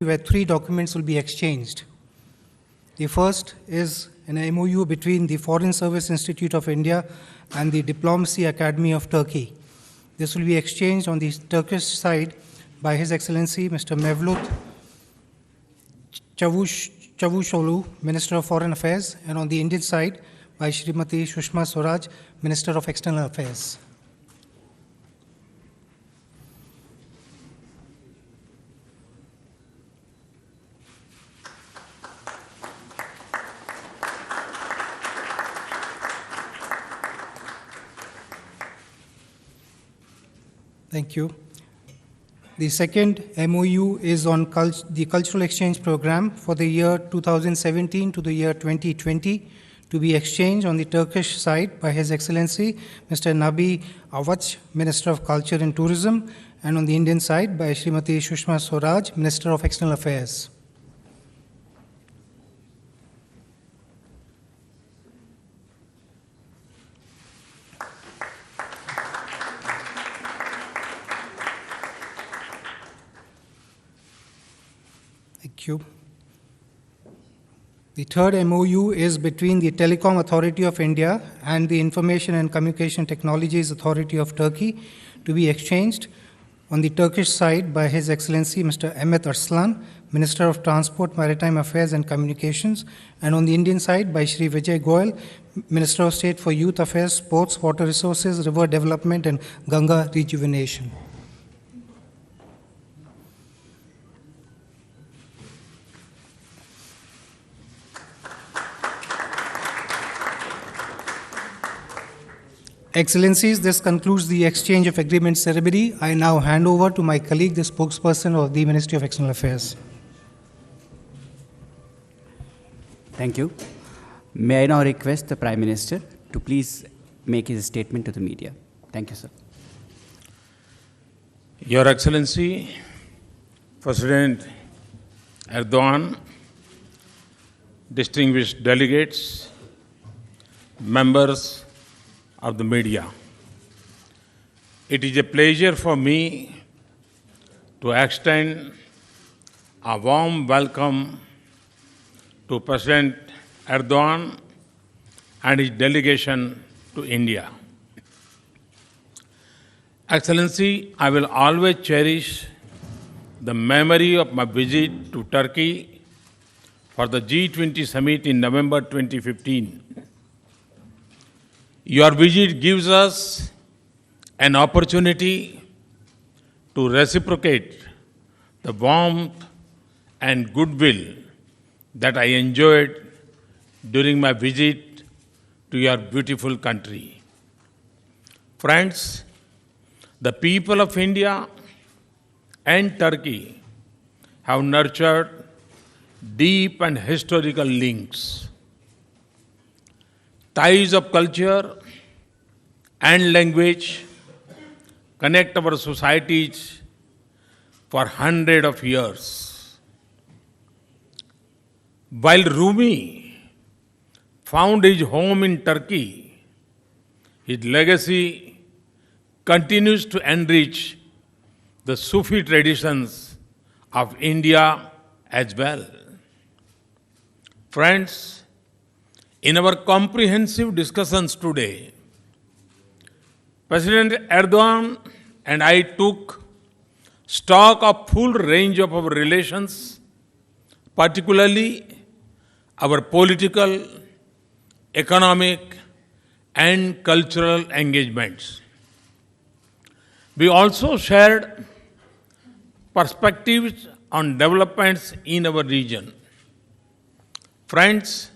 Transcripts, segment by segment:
where 3 documents will be exchanged. The first is an MOU between the Foreign Service Institute of India and the Diplomacy Academy of Turkey. This will be exchanged on the Turkish side by His Excellency Mr. Mevlut Çavuşoğlu, Minister of Foreign Affairs, and on the Indian side by Srimati Sushma Swaraj, Minister of External Affairs. Thank you. The second MOU is on the Cultural Exchange Program for the year 2017 to the year 2020 to be exchanged on the Turkish side by His Excellency Mr. Nabi Avaç, Minister of Culture and Tourism, and on the Indian side by Srimati Sushma Swaraj, Minister of External Affairs. Thank you. The third MOU is between the Telecom Authority of India and the Information and Communication Technologies Authority of Turkey to be exchanged on the Turkish side by His Excellency Mr. Mehmet Arslan, Minister of Transport, Maritime Affairs and Communications, and on the Indian side by Shri Vijay Goyal, Minister of State for Youth Affairs, Sports, Water Resources, River Development and Ganga Rejuvenation. Excellencies, this concludes the exchange of agreement ceremony. I now hand over to my colleague, the spokesperson of the Ministry of External Affairs. Thank you. May I now request the Prime Minister to please make his statement to the media. Thank you, sir. Your Excellency, President Erdogan, distinguished delegates, members of the media. It is a pleasure for me to extend a warm welcome to President Erdogan and his delegation to India. Excellency, I will always cherish the memory of my visit to Turkey for the G20 summit in November 2015. Your visit gives us an opportunity to reciprocate the warmth and goodwill that I enjoyed during my visit to your beautiful country. Friends, the people of India and Turkey have nurtured deep and historical links. Ties of culture and language connect our societies for hundreds of years. While Rumi found his home in Turkey, his legacy continues to enrich the Sufi traditions of India as well. Friends, in our comprehensive discussions today, President Erdogan and I took stock of full range of our relations, particularly our political, economic, and cultural engagements. We also shared perspectives on developments in our region. Friends,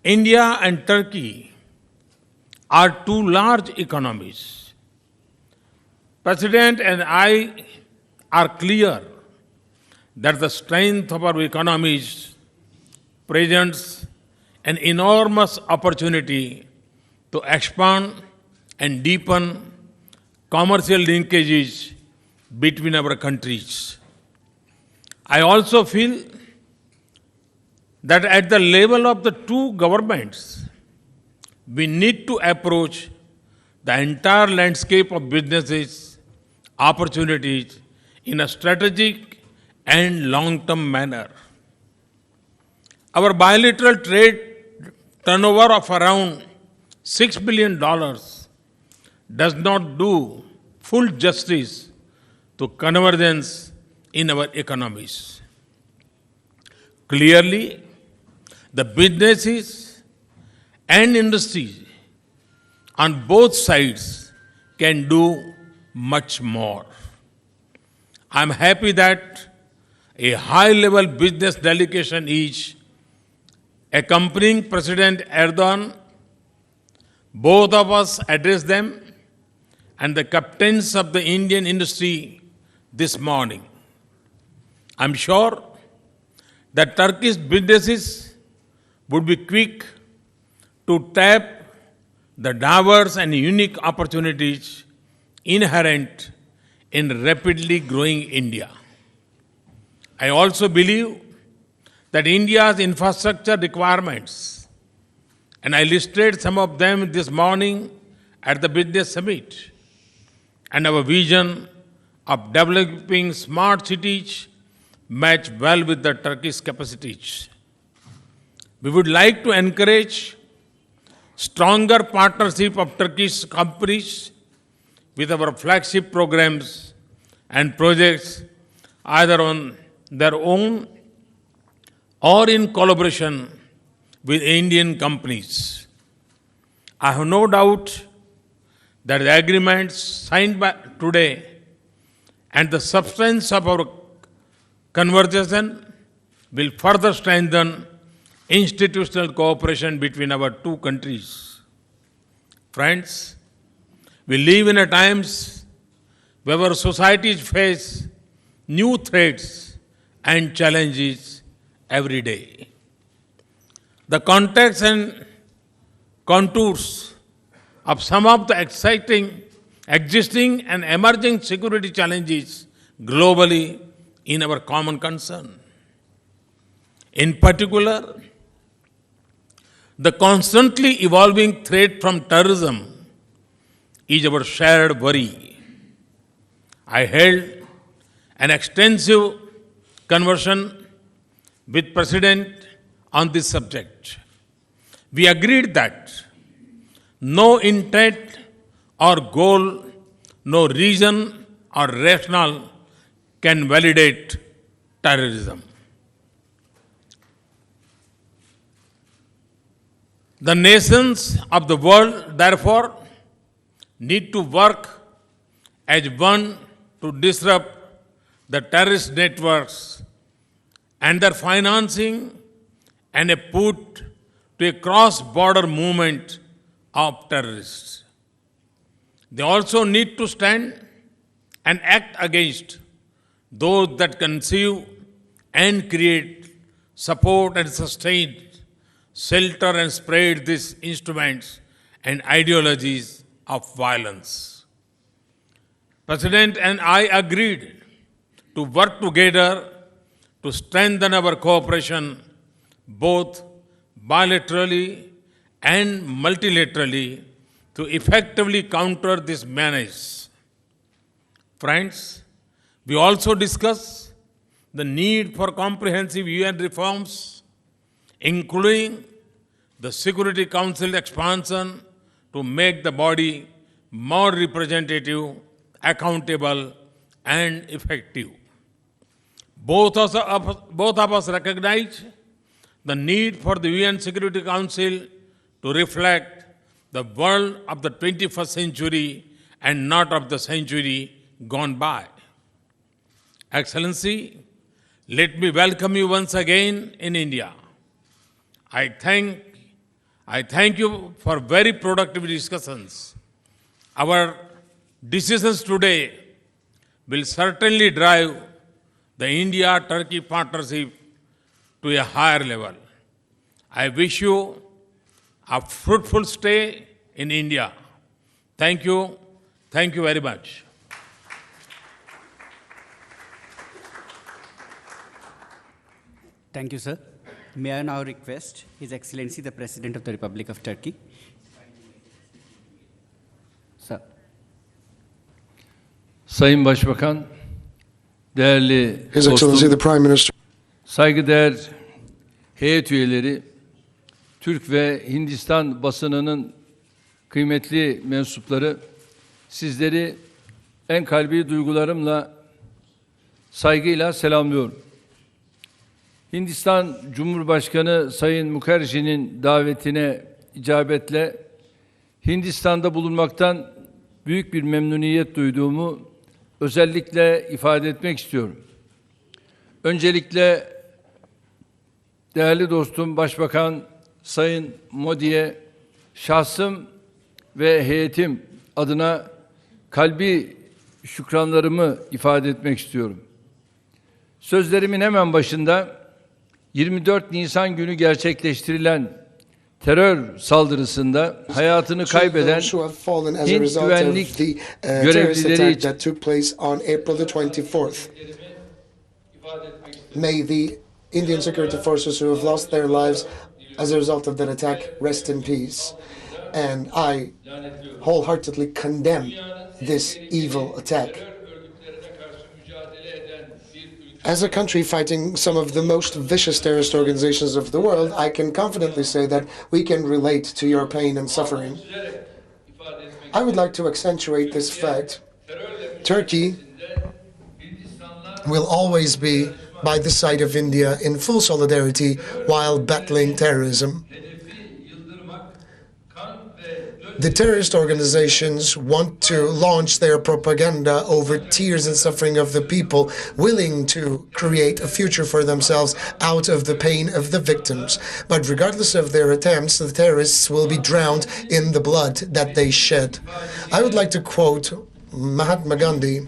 India and Turkey are two large economies. President and I are clear that the strength of our economies presents an enormous opportunity to expand and deepen commercial linkages between our countries. I also feel that at the level of the two governments, we need to approach the entire landscape of businesses, opportunities in a strategic and long-term manner. Our bilateral trade turnover of around $6 billion does not do full justice to convergence in our economies. Clearly, the businesses and industries on both sides can do much more. I'm happy that a high-level business delegation is accompanying President Erdogan. Both of us addressed them and the captains of the Indian industry this morning. I'm sure that Turkish businesses would be quick to tap the diverse and unique opportunities inherent in rapidly growing India. I also believe that India's infrastructure requirements, and I listed some of them this morning at the Business Summit, and our vision of developing smart cities match well with the Turkish capacities. We would like to encourage stronger partnership of Turkish companies with our flagship programs and projects either on their own or in collaboration with Indian companies. I have no doubt that the agreements signed by today and the substance of our conversation will further strengthen institutional cooperation between our two countries. Friends, we live in a times where our societies face new threats and challenges every day. The context and contours of some of the exciting, existing and emerging security challenges globally in our common concern. In particular, the constantly evolving threat from terrorism is our shared worry. I held an extensive conversation with President on this subject. We agreed that no intent or goal, no reason or rationale can validate terrorism. The nations of the world, therefore, need to work as one to disrupt the terrorist networks and their financing and a put to a cross-border movement of terrorists. They also need to stand and act against those that conceive and create, support and sustain, shelter and spread these instruments and ideologies of violence. President and I agreed to work together to strengthen our cooperation both bilaterally and multilaterally to effectively counter this menace. Friends, we also discussed the need for comprehensive UN reforms, including the Security Council expansion to make the body more representative, accountable, and effective. Both of us recognize the need for the UN Security Council to reflect the world of the 21st century and not of the century gone by. Excellency, let me welcome you once again in India. I thank you for very productive discussions. Our decisions today will certainly drive the India-Turkey partnership to a higher level. I wish you a fruitful stay in India. Thank you. Thank you very much. Thank you, sir. May I now request His Excellency the President of the Republic of Turkey. Sir. Sayın Başbakan, değerli His Excellency the dostum, Prime Minister, saygıdeğer heyet üyeleri, Türk ve Hindistan basınının kıymetli mensupları, sizleri en kalbi duygularımla, saygıyla selamlıyorum. Hindistan Cumhurbaşkanı Sayın Mukherjee'nin davetine icabetle Hindistan'da bulunmaktan büyük bir memnuniyet duyduğumu özellikle ifade etmek istiyorum. Öncelikle değerli dostum Başbakan Sayın Modi'ye şahsım ve heyetim adına kalbi şükranlarımı ifade etmek istiyorum. Sözlerimin hemen başında 24 Nisan günü gerçekleştirilen terör saldırısında hayatını kaybeden Hint güvenlik görevlileri için that took place on April the 24th. May the Indian security forces who have lost their lives as a result of that attack rest in peace. And I wholeheartedly condemn this evil attack. As a country fighting some of the most vicious terrorist organizations of the world, I can confidently say that we can relate to your pain and suffering. I would like to accentuate this fact. Turkey will always be by the side of India in full solidarity while battling terrorism. The terrorist organizations want to launch their propaganda over tears and suffering of the people, willing to create a future for themselves out of the pain of the victims. But regardless of their attempts, the terrorists will be drowned in the blood that they shed. I would like to quote Mahatma Gandhi.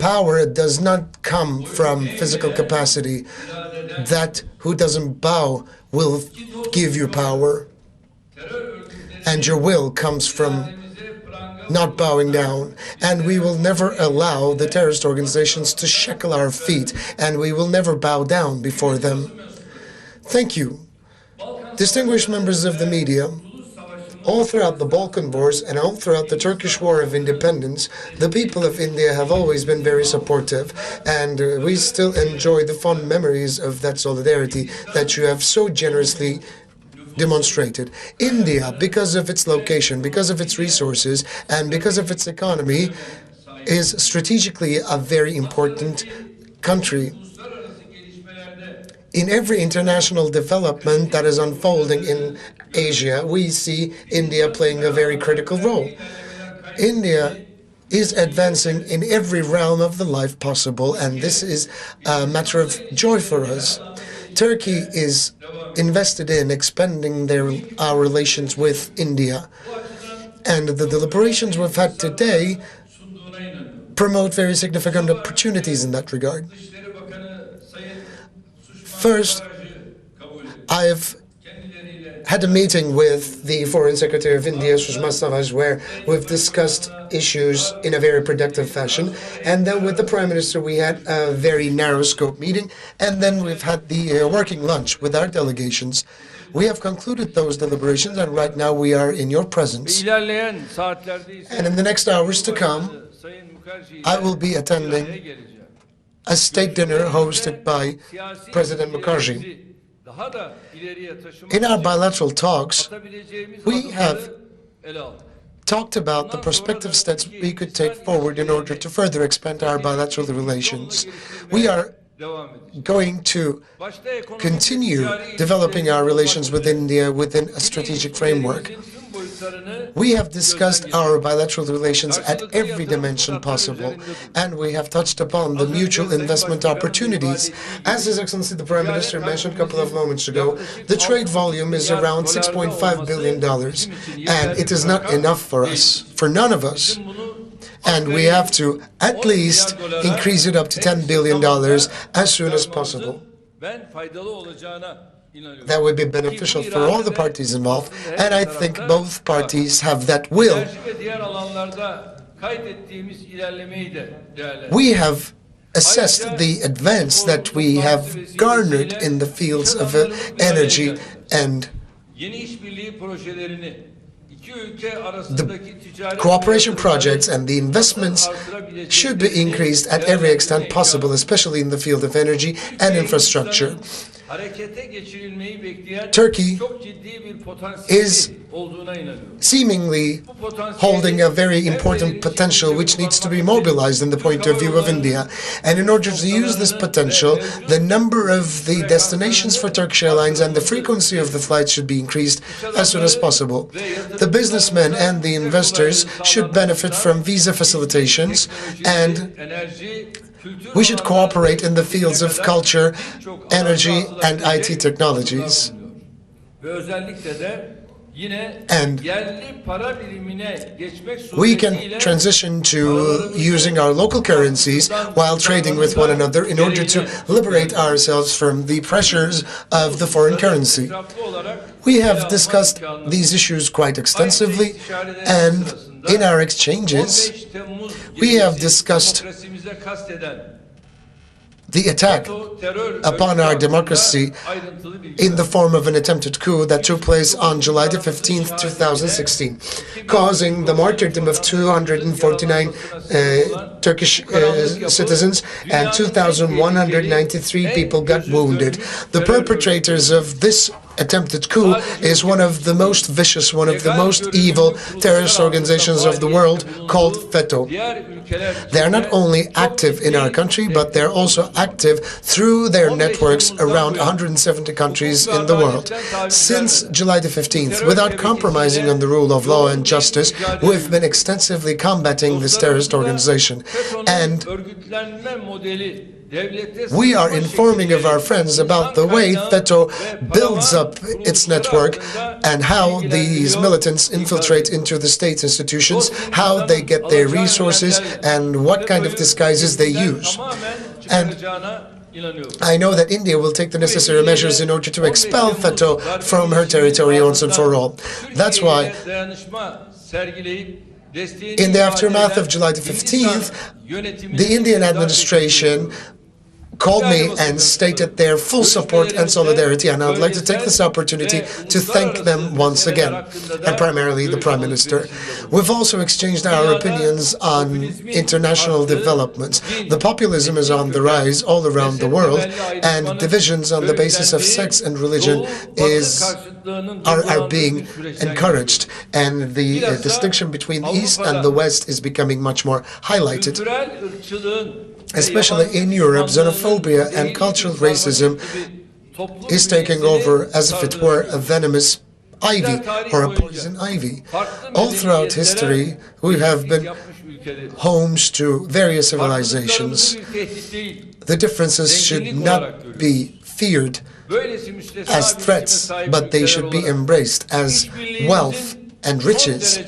Power does not come from physical capacity. That who doesn't bow will give you power. And your will comes from not bowing down. And we will never allow the terrorist organizations to shackle our feet, and we will never bow down before them. Thank you. Distinguished members of the media, all throughout the Balkan Wars and all throughout the Turkish War of Independence, the people of India have always been very supportive, and we still enjoy the fond memories of that solidarity that you have so generously demonstrated. India, because of its location, because of its resources, and because of its economy, is strategically a very important country. In every international development that is unfolding in Asia, we see India playing a very critical role. India is advancing in every realm of the life possible, and this is a matter of joy for us. Turkey is invested in expanding our relations with India, and the deliberations we've had today promote very significant opportunities in that regard. First, I've had a meeting with the Foreign Secretary of India, Sushma Swaraj, where we've discussed issues in a very productive fashion. And then with the Prime Minister, we had a very narrow scope meeting. And then we've had the working lunch with our delegations. We have concluded those deliberations, and right now we are in your presence. And in the next hours to come, I will be attending a state dinner hosted by President Mukherjee. In our bilateral talks, we have talked about the prospective steps we could take forward in order to further expand our bilateral relations. We are going to continue developing our relations with India within a strategic framework. We have discussed our bilateral relations at every dimension possible, and we have touched upon the mutual investment opportunities. As His Excellency the Prime Minister mentioned a couple of moments ago, the trade volume is around $6.5 billion, and it is not enough for us, for none of us. And we have to at least increase it up to $10 billion as soon as possible. That would be beneficial for all the parties involved, and I think both parties have that will. We have assessed the advance that we have garnered in the fields of energy, and cooperation projects and the investments should be increased at every extent possible, especially in the field of energy and infrastructure. Turkey is seemingly holding a very important potential which needs to be mobilized in the point of view of India. And in order to use this potential, the number of the destinations for Turkish Airlines and the frequency of the flights should be increased as soon as possible. The businessmen and the investors should benefit from visa facilitations, and we should cooperate in the fields of culture, energy, and IT technologies. And we can transition to using our local currencies while trading with one another in order to liberate ourselves from the pressures of the foreign currency. We have discussed these issues quite extensively, and in our exchanges, we have discussed the attack upon our democracy in the form of an attempted coup that took place on July the 15th, 2016, causing the martyrdom of 249 Turkish citizens, and 2,193 people got wounded. The perpetrators of this attempted coup is one of the most vicious, one of the most evil terrorist organizations of the world, called FETÖ. They are not only active in our country, but they're also active through their networks around 170 countries in the world. Since July the 15th, without compromising on the rule of law and justice, we've been extensively combating this terrorist organization. And we are informing of our friends about the way FETÖ builds up its network and how these militants infiltrate into the state institutions, how they get their resources, and what kind of disguises they use. And I know that India will take the necessary measures in order to expel FETÖ from her territory once and for all. That's why, in the aftermath of July the 15th, the Indian administration called me and stated their full support and solidarity, and I would like to take this opportunity to thank them once again, and primarily the Prime Minister. We've also exchanged our opinions on international developments. The populism is on the rise all around the world, and divisions on the basis of sex and religion are being encouraged, and the distinction between the East and the West is becoming much more highlighted. Especially in Europe, xenophobia and cultural racism is taking over as if it were a venomous ivy or a poison ivy. All throughout history, we have been homes to various civilizations. The differences should not be feared as threats, but they should be embraced as wealth and riches.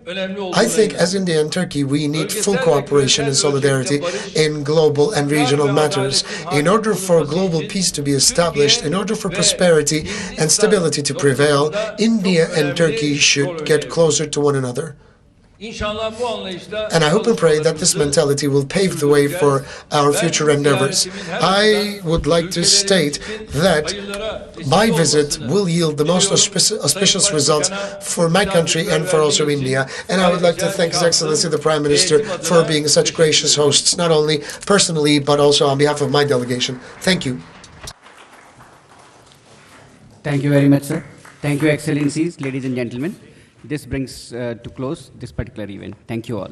I think as India and Turkey, we need full cooperation and solidarity in global and regional matters. In order for global peace to be established, in order for prosperity and stability to prevail, India and Turkey should get closer to one another. And I hope and pray that this mentality will pave the way for our future endeavors. I would like to state that my visit will yield the most auspicious results for my country and for also India. And I would like to thank His Excellency the Prime Minister for being such gracious hosts, not only personally, but also on behalf of my delegation. Thank you. Thank you very much, sir. Thank you, Excellencies, ladies and gentlemen. This brings to close this particular event. Thank you all.